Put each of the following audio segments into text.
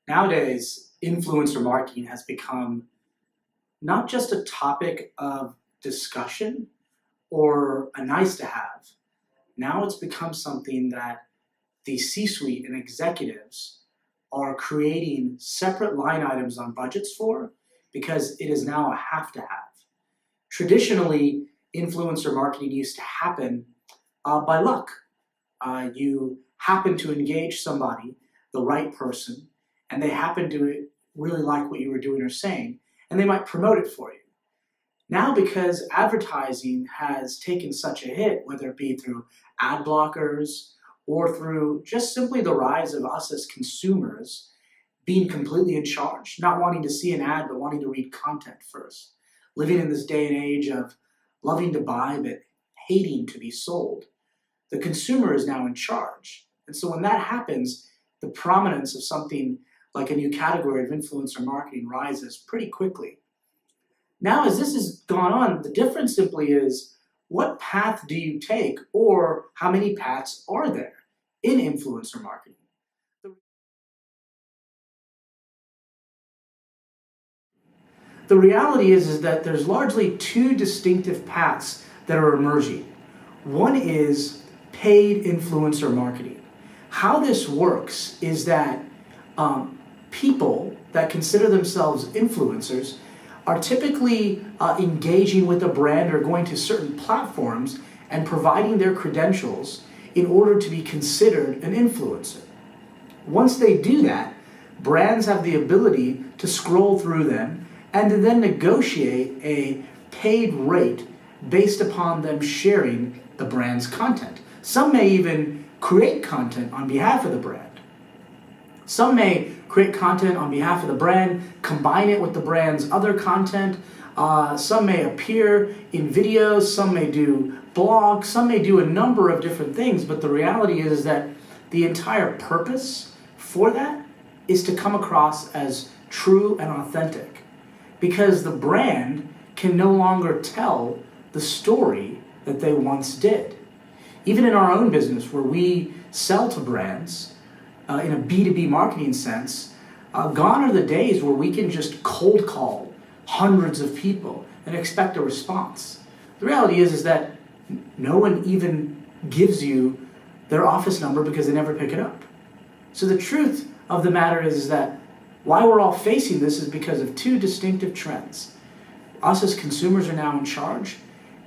Nowadays, influencer marketing has become not just a topic of discussion or a nice to have. Now it's become something that the C-suite and executives are creating separate line items on budgets for because it is now a have to have. Traditionally, influencer marketing used to happen by luck. You happen to engage somebody, the right person, and they happen to really like what you were doing or saying, and they might promote it for you. Now, because advertising has taken such a hit, whether it be through ad blockers or through just simply the rise of us as consumers being completely in charge, not wanting to see an ad but wanting to read content first, living in this day and age of loving to buy but hating to be sold, the consumer is now in charge. And so when that happens, the prominence of something like a new category of influencer marketing rises pretty quickly. Now, as this has gone on, the difference simply is what path do you take, or how many paths are there in influencer marketing? The reality is that there's largely two distinctive paths that are emerging. One is paid influencer marketing. How this works is that people that consider themselves influencers are typically engaging with a brand or going to certain platforms and providing their credentials in order to be considered an influencer. Once they do that, brands have the ability to scroll through them and to then negotiate a paid rate based upon them sharing the brand's content. Some may even create content on behalf of the brand. Some may create content on behalf of the brand, combine it with the brand's other content. Some may appear in videos, some may do blogs, some may do a number of different things, but the reality is that the entire purpose for that is to come across as true and authentic, because the brand can no longer tell the story that they once did. Even in our own business, where we sell to brands, in a B2B marketing sense, gone are the days where we can just cold call hundreds of people and expect a response. The reality is that no one even gives you their office number because they never pick it up. So the truth of the matter is that why we're all facing this is because of two distinctive trends. Us as consumers are now in charge,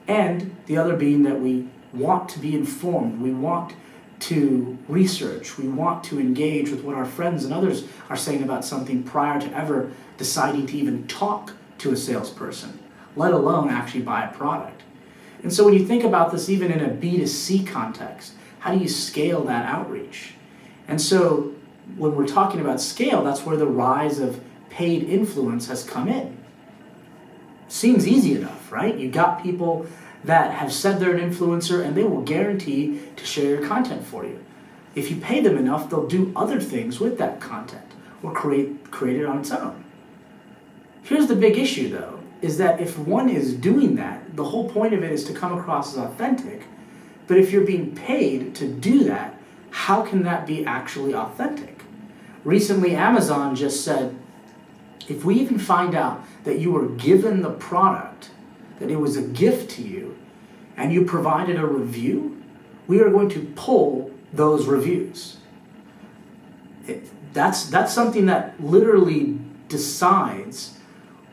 and the other being that we want to be informed, we want to research, we want to engage with what our friends and others are saying about something prior to ever deciding to even talk to a salesperson, let alone actually buy a product. And so when you think about this even in a B2C context, how do you scale that outreach? And so when we're talking about scale, that's where the rise of paid influence has come in. Seems easy enough, right? You got people that have said they're an influencer and they will guarantee to share your content for you. If you pay them enough, they'll do other things with that content or create it on its own. Here's the big issue though, is that if one is doing that, the whole point of it is to come across as authentic, but if you're being paid to do that, how can that be actually authentic? Recently, Amazon just said, if we even find out that you were given the product, that it was a gift to you, and you provided a review, we are going to pull those reviews. That's something that literally decides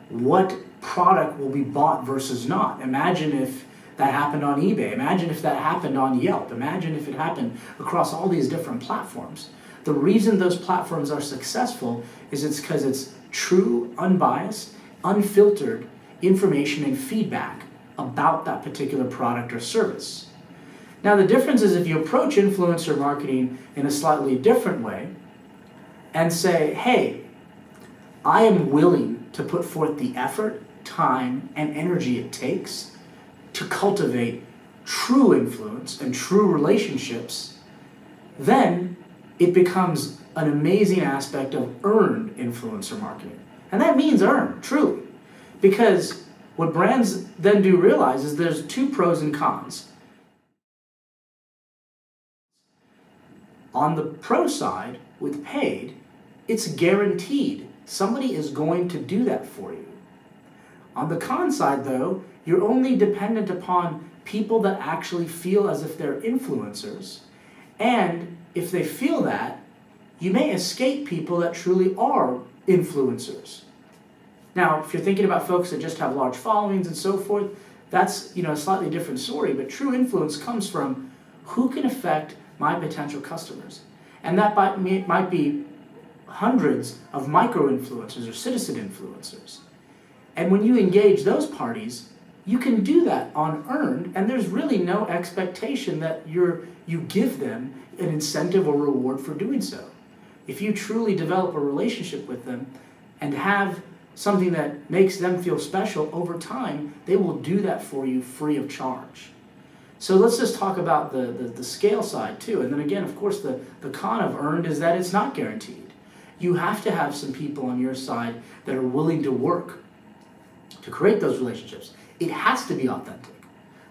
what product will be bought versus not. Imagine if that happened on eBay. Imagine if that happened on Yelp. Imagine if it happened across all these different platforms. The reason those platforms are successful is it's because it's true, unbiased, unfiltered information and feedback about that particular product or service. Now the difference is if you approach influencer marketing in a slightly different way and say, hey, I am willing to put forth the effort, time, and energy it takes to cultivate true influence and true relationships, then it becomes an amazing aspect of earned influencer marketing. And that means earned, truly. Because what brands then do realize is there's two pros and cons. On the pro side, with paid, it's guaranteed. Somebody is going to do that for you. On the con side, though, you're only dependent upon people that actually feel as if they're influencers. And if they feel that, you may escape people that truly are influencers. Now, if you're thinking about folks that just have large followings and so forth, that's a slightly different story. But true influence comes from who can affect my potential customers. And that might be hundreds of micro-influencers or citizen influencers. And when you engage those parties, you can do that on earned, and there's really no expectation that you give them an incentive or reward for doing so. If you truly develop a relationship with them and have something that makes them feel special, over time, they will do that for you free of charge. So let's just talk about the scale side too. And then again, of course, the con of earned is that it's not guaranteed. You have to have some people on your side that are willing to work to create those relationships. It has to be authentic.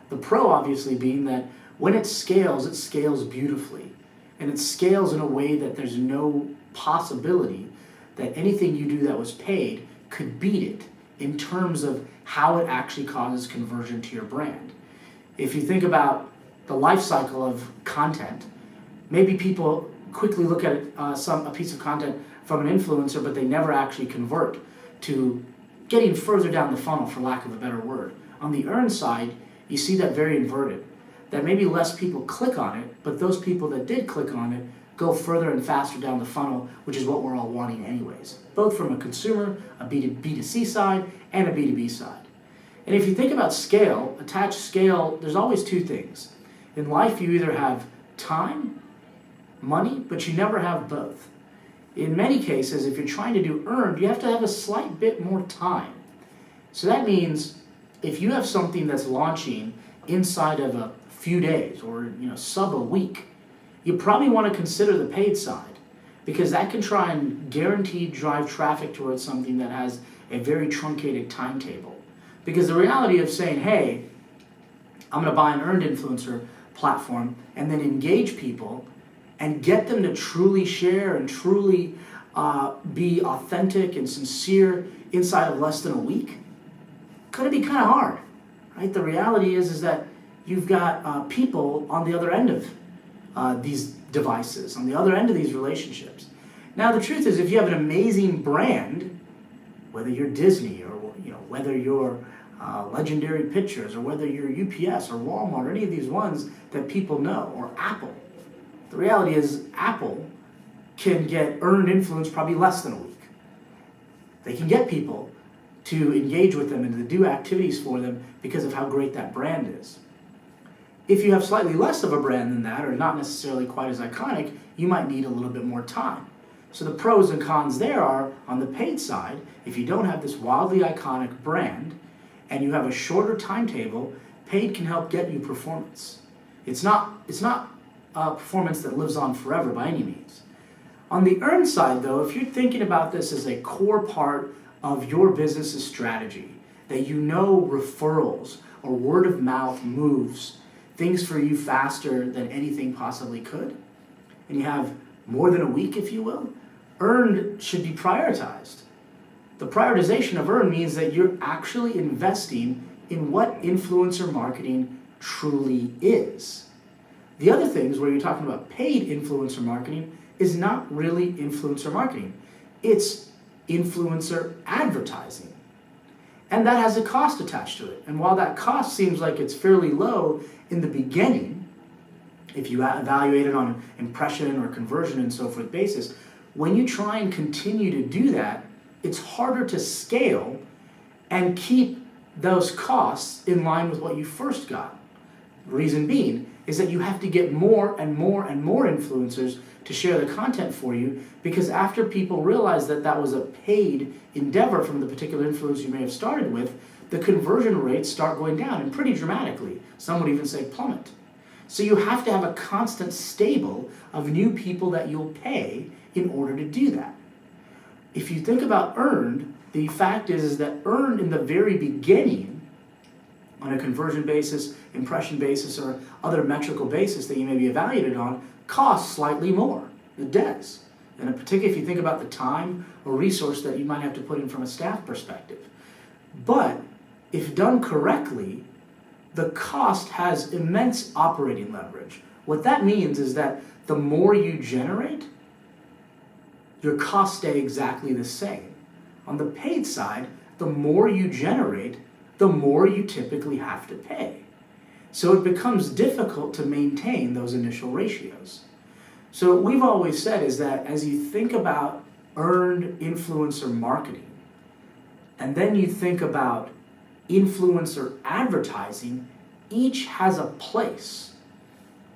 The pro obviously being that when it scales beautifully. And it scales in a way that there's no possibility that anything you do that was paid could beat it in terms of how it actually causes conversion to your brand. If you think about the life cycle of content, maybe people quickly look at a piece of content from an influencer, but they never actually convert to getting further down the funnel, for lack of a better word. On the earned side, you see that very inverted, that maybe less people click on it, but those people that did click on it go further and faster down the funnel, which is what we're all wanting anyways, both from a consumer, a B2C side, and a B2B side. And if you think about scale, attached scale, there's always two things. In life, you either have time, money, but you never have both. In many cases, if you're trying to do earned, you have to have a slight bit more time. So that means if you have something that's launching inside of a few days or sub a week, you probably want to consider the paid side, because that can try and guaranteed drive traffic towards something that has a very truncated timetable. Because the reality of saying, hey, I'm going to buy an earned influencer platform and then engage people and get them to truly share and truly be authentic and sincere inside of less than a week, going to be kind of hard, right? The reality is that you've got people on the other end of these devices, on the other end of these relationships. Now, the truth is, if you have an amazing brand, whether you're Disney or whether you're Legendary Pictures or whether you're UPS or Walmart or any of these ones that people know, or Apple, the reality is Apple can get earned influence probably less than a week. They can get people to engage with them and to do activities for them because of how great that brand is. If you have slightly less of a brand than that, or not necessarily quite as iconic, you might need a little bit more time. So the pros and cons there are, on the paid side, if you don't have this wildly iconic brand and you have a shorter timetable, paid can help get you performance. It's not performance that lives on forever by any means. On the earned side, though, if you're thinking about this as a core part of your business's strategy, that referrals or word of mouth moves things for you faster than anything possibly could, and you have more than a week, if you will, earned should be prioritized. The prioritization of earned means that you're actually investing in what influencer marketing truly is. The other things where you're talking about paid influencer marketing is not really influencer marketing. It's influencer advertising. And that has a cost attached to it. And while that cost seems like it's fairly low in the beginning, if you evaluate it on an impression or conversion and so forth basis, when you try and continue to do that, it's harder to scale and keep those costs in line with what you first got. The reason being is that you have to get more and more and more influencers to share the content for you, because after people realize that that was a paid endeavor from the particular influencer you may have started with, the conversion rates start going down, and pretty dramatically. Some would even say plummet. So you have to have a constant stable of new people that you'll pay in order to do that. If you think about earned, the fact is that earned in the very beginning, on a conversion basis, impression basis, or other metrical basis that you may be evaluated on, costs slightly more. It does. and particularly if you think about the time or resource that you might have to put in from a staff perspective. But if done correctly, the cost has immense operating leverage. What that means is that the more you generate, your costs stay exactly the same. On the paid side, the more you generate, the more you typically have to pay. So it becomes difficult to maintain those initial ratios. So what we've always said is that as you think about earned influencer marketing, and then you think about influencer advertising, each has a place.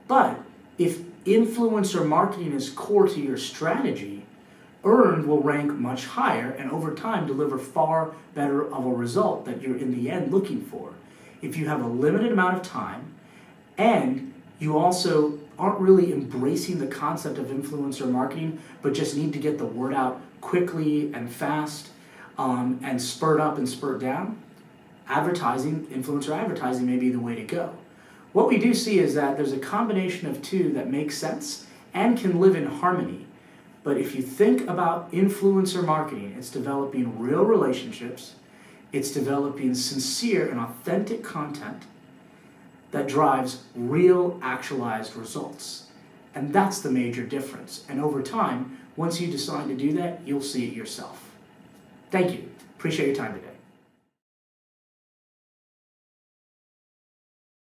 But if influencer marketing is core to your strategy, earned will rank much higher and over time deliver far better of a result that you're in the end looking for. If you have a limited amount of time and you also aren't really embracing the concept of influencer marketing, but just need to get the word out quickly and fast and spurt up and spurt down, influencer advertising may be the way to go. What we do see is that there's a combination of two that makes sense and can live in harmony. But if you think about influencer marketing, it's developing real relationships, it's developing sincere and authentic content that drives real actualized results. And that's the major difference. And over time, once you decide to do that, you'll see it yourself. Thank you. Appreciate your time today.